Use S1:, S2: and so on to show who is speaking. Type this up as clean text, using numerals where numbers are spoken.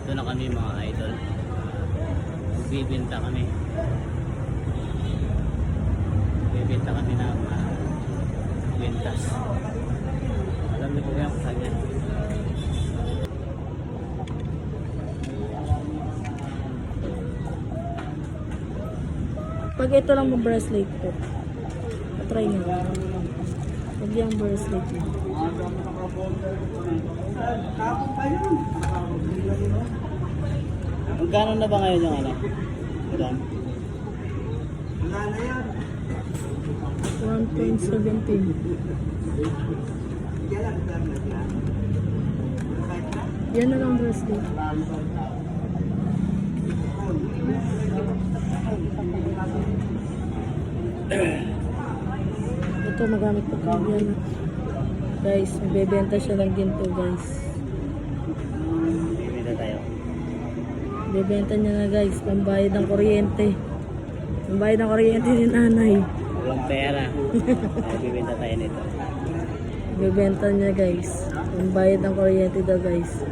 S1: Ito na kami mga idol. Bibenta kami. Bibenta kami ng bintas. Alam niyo po yan kung saan yan.
S2: Pag ito lang mo bracelet po. Try nyo. Pag yung bracelet mo.
S1: Magkano na ba ngayon yung ano? Madam?
S2: 1.17. Yan na lang bracelet. Ito magamit pa po yan. Guys, magbebenta siya ng ginto guys.
S1: Bibenta tayo.
S2: Bebenta niya na guys, pambayad ng kuryente. Pambayad ng kuryente ni nanay.
S1: Walang pera. Ay, bibenta tayo nito.
S2: Bebenta niya guys. Pambayad ng kuryente daw guys.